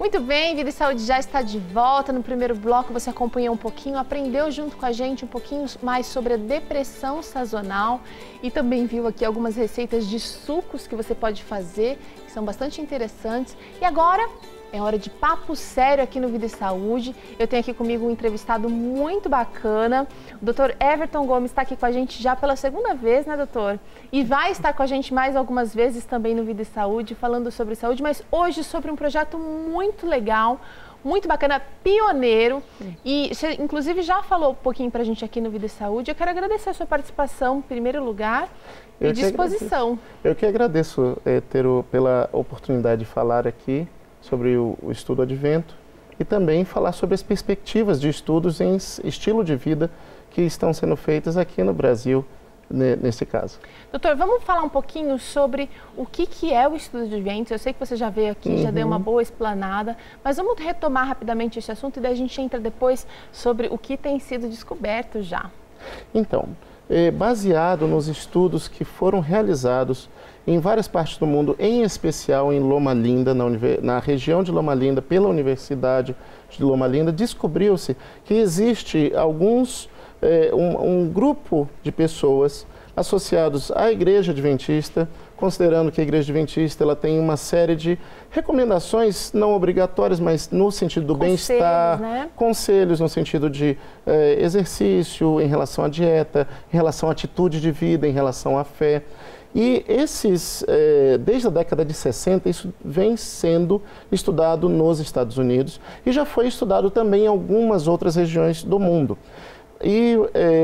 Muito bem, Vida e Saúde já está de volta. No primeiro bloco você acompanhou um pouquinho, aprendeu junto com a gente um pouquinho mais sobre a depressão sazonal e também viu aqui algumas receitas de sucos que você pode fazer, que são bastante interessantes. E agora é hora de papo sério aqui no Vida e Saúde. Eu tenho aqui comigo um entrevistado muito bacana. O Dr. Everton Gomes está aqui com a gente já pela segunda vez, né, doutor? E vai estar com a gente mais algumas vezes também no Vida e Saúde, falando sobre saúde, mas hoje sobre um projeto muito legal, muito bacana, pioneiro. E você, inclusive, já falou um pouquinho para a gente aqui no Vida e Saúde. Eu quero agradecer a sua participação, em primeiro lugar, e disposição. Eu que agradeço pela oportunidade de falar aqui sobre o estudo advento e também falar sobre as perspectivas de estudos em estilo de vida que estão sendo feitas aqui no Brasil, nesse caso. Doutor, vamos falar um pouquinho sobre o que é o estudo de advento. Eu sei que você já veio aqui, já deu uma boa explanada, mas vamos retomar rapidamente esse assunto e daí a gente entra depois sobre o que tem sido descoberto já. Então, baseado nos estudos que foram realizados em várias partes do mundo, em especial em Loma Linda, na região de Loma Linda, pela Universidade de Loma Linda, descobriu-se que existe um grupo de pessoas associados à Igreja Adventista, considerando que a Igreja Adventista ela tem uma série de recomendações não obrigatórias, mas no sentido do bem-estar, né? Conselhos no sentido de exercício, em relação à dieta, em relação à atitude de vida, em relação à fé. E desde a década de 60, isso vem sendo estudado nos Estados Unidos e já foi estudado também em algumas outras regiões do mundo. E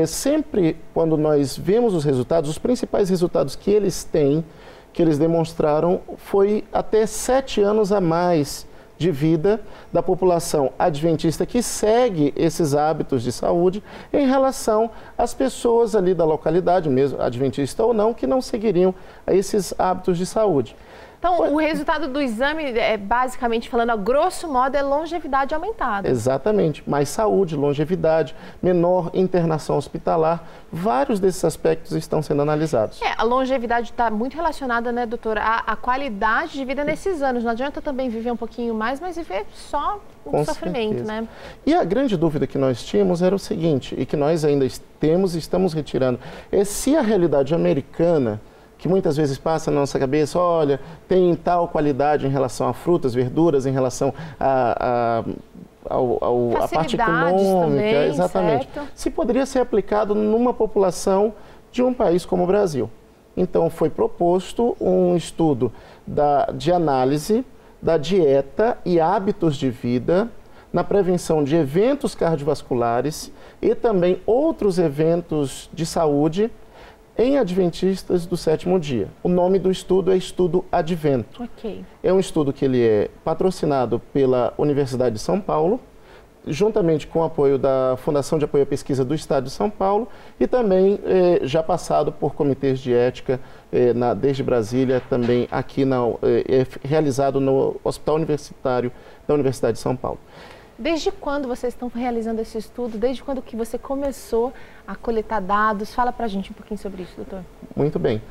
sempre quando nós vemos os resultados, os principais resultados que eles têm, que eles demonstraram, foi até 7 anos a mais de vida da população adventista que segue esses hábitos de saúde em relação às pessoas ali da localidade, mesmo adventista ou não, que não seguiriam esses hábitos de saúde. Então, o resultado do exame, basicamente falando, a grosso modo, é longevidade aumentada. Exatamente. Mais saúde, longevidade, menor internação hospitalar. Vários desses aspectos estão sendo analisados. A longevidade está muito relacionada, né, doutora, à qualidade de vida nesses anos. Não adianta também viver um pouquinho mais, mas viver só o sofrimento, né? E a grande dúvida que nós tínhamos era o seguinte, e que nós ainda temos e estamos retirando, é se a realidade americana, que muitas vezes passa na nossa cabeça, olha, tem tal qualidade em relação a frutas, verduras, em relação à parte econômica, também, exatamente. Certo. Se poderia ser aplicado numa população de um país como o Brasil. Então, foi proposto um estudo de análise da dieta e hábitos de vida na prevenção de eventos cardiovasculares e também outros eventos de saúde em adventistas do 7º dia. O nome do estudo é Estudo Advento. Okay. É um estudo que ele é patrocinado pela Universidade de São Paulo, juntamente com o apoio da Fundação de Apoio à Pesquisa do Estado de São Paulo e também já passado por comitês de ética desde Brasília, também aqui realizado no Hospital Universitário da Universidade de São Paulo. Desde quando vocês estão realizando esse estudo? Desde quando que você começou a coletar dados? Fala pra gente um pouquinho sobre isso, doutor. Muito bem.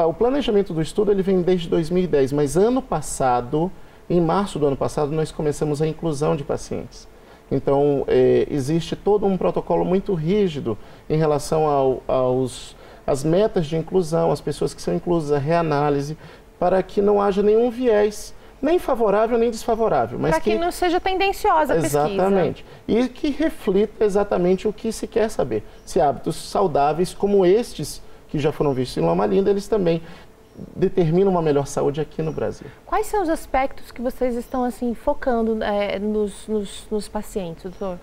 O planejamento do estudo ele vem desde 2010, mas ano passado, em março do ano passado, nós começamos a inclusão de pacientes. Então, existe todo um protocolo muito rígido em relação às metas de inclusão, as pessoas que são inclusas, a reanálise, para que não haja nenhum viés, nem favorável nem desfavorável. Para que não seja tendenciosa a pesquisa. Exatamente. E que reflita exatamente o que se quer saber. Se hábitos saudáveis como estes, que já foram vistos em Loma Linda, eles também determinam uma melhor saúde aqui no Brasil. Quais são os aspectos que vocês estão assim focando nos pacientes, doutor?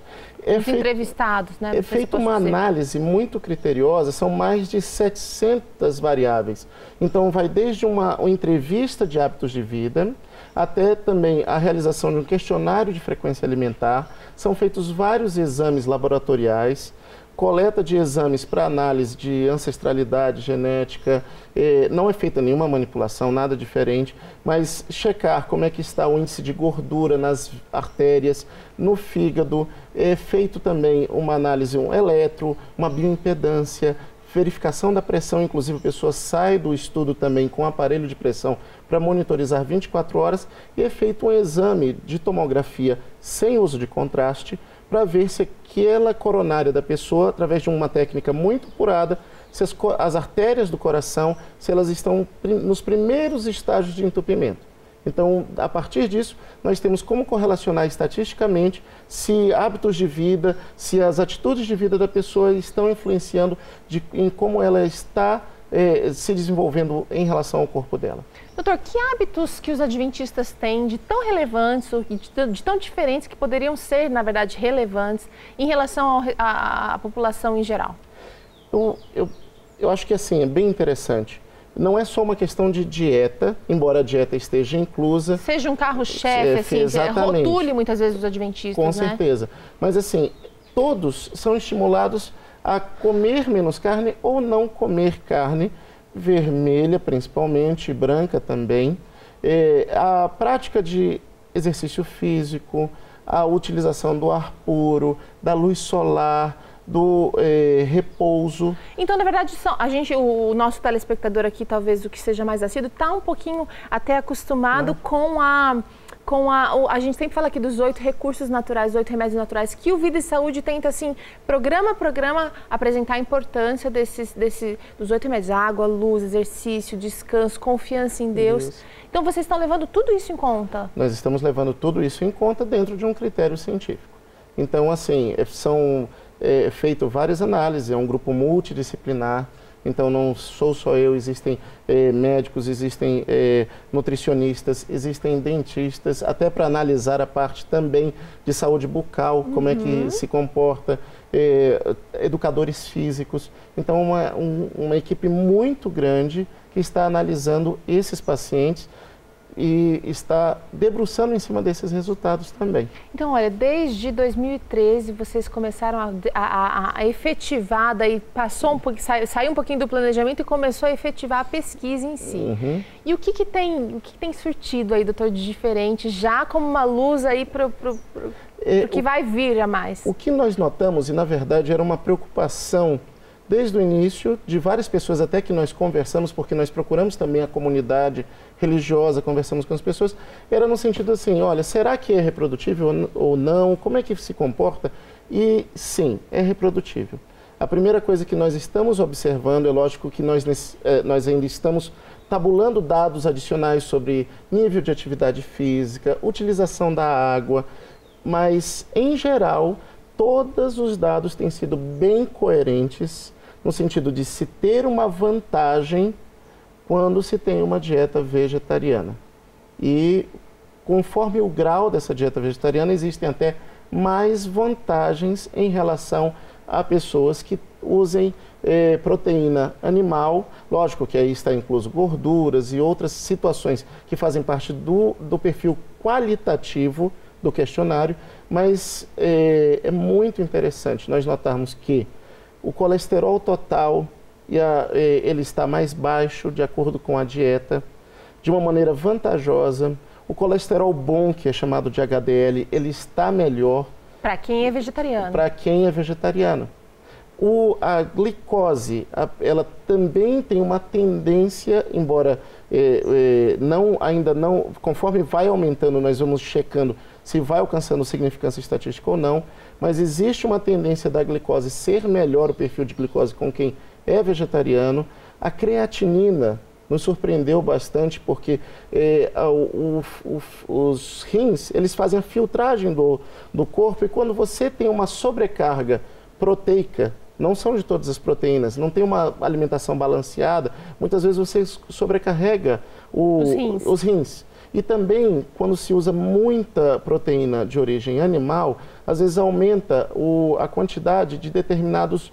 Os entrevistados, né? É feita uma análise muito criteriosa, são mais de 700 variáveis. Então, vai desde uma entrevista de hábitos de vida, até também a realização de um questionário de frequência alimentar. São feitos vários exames laboratoriais, coleta de exames para análise de ancestralidade, genética, não é feita nenhuma manipulação, nada diferente, mas checar como é que está o índice de gordura nas artérias, no fígado, é feito também uma análise, um eletro, uma bioimpedância, verificação da pressão, inclusive a pessoa sai do estudo também com aparelho de pressão para monitorizar 24 horas e é feito um exame de tomografia sem uso de contraste para ver se aquela coronária da pessoa, através de uma técnica muito apurada, se as artérias do coração, se elas estão nos primeiros estágios de entupimento. Então, a partir disso, nós temos como correlacionar estatisticamente se hábitos de vida, se as atitudes de vida da pessoa estão influenciando em como ela está se desenvolvendo em relação ao corpo dela. Doutor, que hábitos que os adventistas têm de tão relevantes, ou de tão diferentes, que poderiam ser, na verdade, relevantes em relação à população em geral? Eu acho que assim, é bem interessante. Não é só uma questão de dieta, embora a dieta esteja inclusa. Seja um carro-chefe, assim, rotule muitas vezes os adventistas, com certeza. Mas assim, todos são estimulados a comer menos carne ou não comer carne, vermelha principalmente, branca também. A prática de exercício físico, a utilização do ar puro, da luz solar, do repouso. Então, na verdade, o nosso telespectador aqui, talvez o que seja mais assíduo, está um pouquinho até acostumado com a gente sempre fala aqui dos 8 recursos naturais, 8 remédios naturais, que o Vida e Saúde tenta, assim, programa a programa, apresentar a importância dos 8 remédios: água, luz, exercício, descanso, confiança em Deus. Então, vocês estão levando tudo isso em conta? Nós estamos levando tudo isso em conta dentro de um critério científico. Então, assim, são feito várias análises, é um grupo multidisciplinar, então não sou só eu, existem médicos, existem nutricionistas, existem dentistas, até para analisar a parte também de saúde bucal, como é que se comporta, educadores físicos. Então, uma equipe muito grande que está analisando esses pacientes e está debruçando em cima desses resultados também. Então, olha, desde 2013 vocês começaram a efetivar, daí saiu um pouquinho do planejamento e começou a efetivar a pesquisa em si. E o que tem surtido aí, doutor, de diferente, já como uma luz aí para o que vai vir a mais? O que nós notamos, e na verdade era uma preocupação desde o início, de várias pessoas até que nós conversamos, porque nós procuramos também a comunidade religiosa, conversamos com as pessoas, era no sentido assim, olha, será que é reprodutível ou não? Como é que se comporta? E sim, é reprodutível. A primeira coisa que nós estamos observando, é lógico que nós ainda estamos tabulando dados adicionais sobre nível de atividade física, utilização da água, mas em geral, todos os dados têm sido bem coerentes no sentido de se ter uma vantagem quando se tem uma dieta vegetariana. E conforme o grau dessa dieta vegetariana, existem até mais vantagens em relação a pessoas que usem proteína animal. Lógico que aí está incluso gorduras e outras situações que fazem parte do perfil qualitativo do questionário, mas é muito interessante nós notarmos que o colesterol total ele está mais baixo de acordo com a dieta, de uma maneira vantajosa. O colesterol bom, que é chamado de HDL, ele está melhor. Para quem é vegetariano. Para quem é vegetariano. A glicose, ela também tem uma tendência, embora ainda não, conforme vai aumentando, nós vamos checando se vai alcançando significância estatística ou não, mas existe uma tendência da glicose ser melhor, o perfil de glicose com quem é vegetariano. A creatinina nos surpreendeu bastante porque os rins, eles fazem a filtragem do corpo, e quando você tem uma sobrecarga proteica, não são de todas as proteínas, não tem uma alimentação balanceada, muitas vezes você sobrecarrega os rins. E também, quando se usa muita proteína de origem animal, às vezes aumenta a quantidade de determinados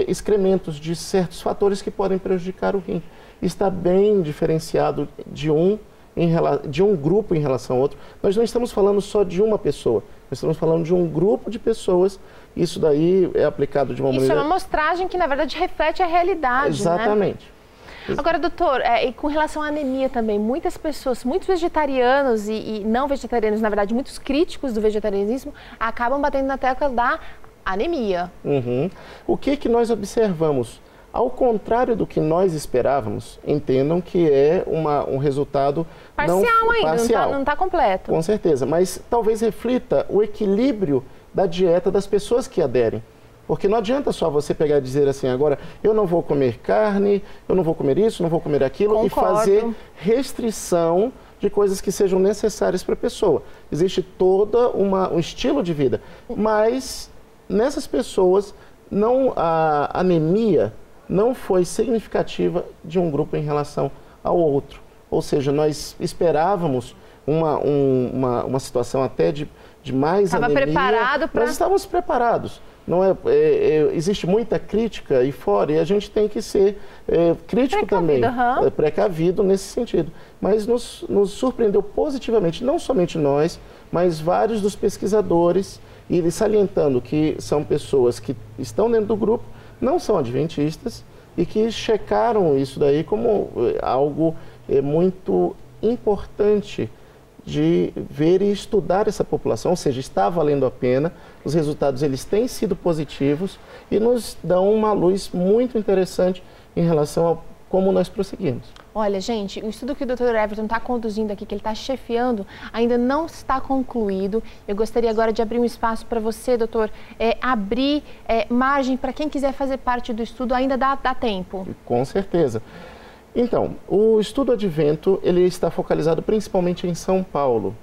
excrementos, de certos fatores que podem prejudicar o rim. Está bem diferenciado de um grupo em relação ao outro. Nós não estamos falando só de uma pessoa, nós estamos falando de um grupo de pessoas. Isso daí é aplicado de uma maneira... Isso é uma amostragem que, na verdade, reflete a realidade, exatamente. Né? Agora, doutor, e com relação à anemia também, muitas pessoas, muitos vegetarianos e não vegetarianos, na verdade, muitos críticos do vegetarianismo, acabam batendo na tecla da anemia. O que nós observamos? Ao contrário do que nós esperávamos, entendam que é um resultado parcial ainda, parcial. Não está completo. Com certeza, mas talvez reflita o equilíbrio da dieta das pessoas que aderem. Porque não adianta só você pegar e dizer assim, agora eu não vou comer carne, eu não vou comer isso, não vou comer aquilo, Concordo. E fazer restrição de coisas que sejam necessárias para a pessoa. Existe todo um estilo de vida, mas nessas pessoas a anemia não foi significativa de um grupo em relação ao outro. Ou seja, nós esperávamos uma situação até de mais anemia. Preparado para... Nós estávamos preparados. Não existe muita crítica aí fora e a gente tem que ser crítico também, precavido nesse sentido. Mas nos surpreendeu positivamente, não somente nós, mas vários dos pesquisadores, e eles salientando que são pessoas que estão dentro do grupo, não são adventistas e que checaram isso daí como algo muito importante de ver e estudar essa população, ou seja, está valendo a pena, os resultados eles têm sido positivos e nos dão uma luz muito interessante em relação a como nós prosseguimos. Olha, gente, o estudo que o Dr. Everton está conduzindo aqui, que ele está chefiando, ainda não está concluído. Eu gostaria agora de abrir um espaço para você, doutor, abrir margem para quem quiser fazer parte do estudo, ainda dá tempo? Com certeza. Então, o estudo Advento, ele está focalizado principalmente em São Paulo,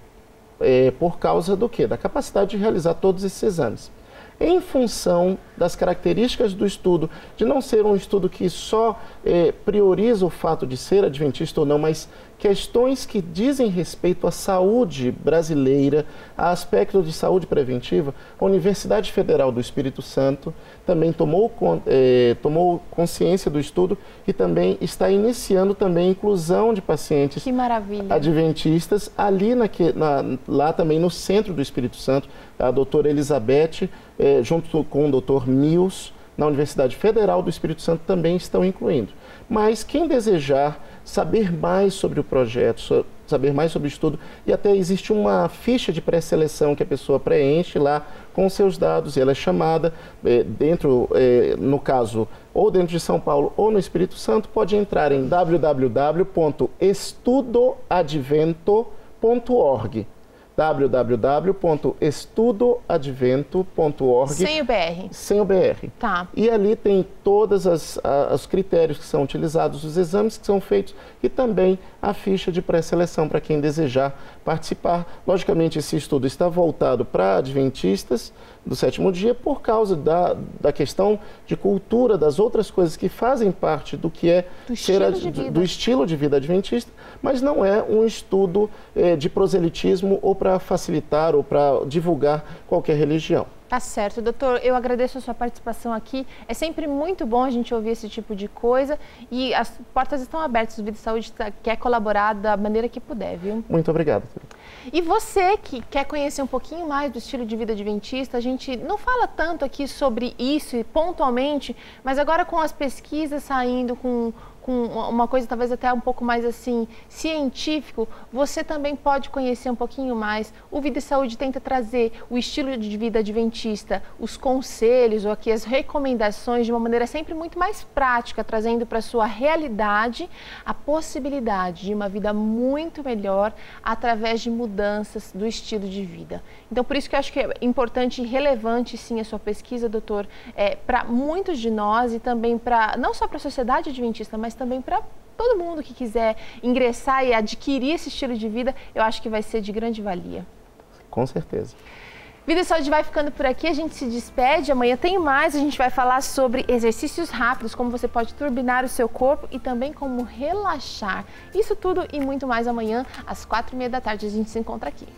por causa do quê? Da capacidade de realizar todos esses exames. Em função das características do estudo, de não ser um estudo que só prioriza o fato de ser adventista ou não, mas questões que dizem respeito à saúde brasileira, a aspecto de saúde preventiva, a Universidade Federal do Espírito Santo também tomou consciência do estudo e também está iniciando também a inclusão de pacientes adventistas ali lá também no centro do Espírito Santo. A doutora Elizabeth, junto com o doutor Mills, na Universidade Federal do Espírito Santo, também estão incluindo. Mas quem desejar saber mais sobre o projeto, saber mais sobre o estudo, e até existe uma ficha de pré-seleção que a pessoa preenche lá com os seus dados, e ela é chamada no caso, ou dentro de São Paulo ou no Espírito Santo, pode entrar em www.estudoadvento.org. www.estudoadvento.org. Sem o BR. Sem o BR. Tá. E ali tem todos os critérios que são utilizados, os exames que são feitos e também a ficha de pré-seleção para quem desejar participar. Logicamente, esse estudo está voltado para adventistas do sétimo dia por causa da questão de cultura, das outras coisas que fazem parte do que é do estilo de vida adventista, mas não é um estudo de proselitismo ou para facilitar ou para divulgar qualquer religião. Tá certo, doutor. Eu agradeço a sua participação aqui. É sempre muito bom a gente ouvir esse tipo de coisa e as portas estão abertas. O Vida e Saúde quer colaborar da maneira que puder, viu? Muito obrigado. E você que quer conhecer um pouquinho mais do estilo de vida adventista, a gente não fala tanto aqui sobre isso pontualmente, mas agora com as pesquisas saindo com uma coisa talvez até um pouco mais assim, científico, você também pode conhecer um pouquinho mais. O Vida e Saúde tenta trazer o estilo de vida adventista, os conselhos ou aqui as recomendações de uma maneira sempre muito mais prática, trazendo para a sua realidade a possibilidade de uma vida muito melhor através de mudanças do estilo de vida. Então, por isso que eu acho que é importante e relevante, sim, a sua pesquisa, doutor, para muitos de nós e também não só para a sociedade adventista, mas também para todo mundo que quiser ingressar e adquirir esse estilo de vida, eu acho que vai ser de grande valia. Com certeza. Vida e Saúde vai ficando por aqui, a gente se despede, amanhã tem mais, a gente vai falar sobre exercícios rápidos, como você pode turbinar o seu corpo e também como relaxar. Isso tudo e muito mais amanhã, às 4h30 da tarde, a gente se encontra aqui.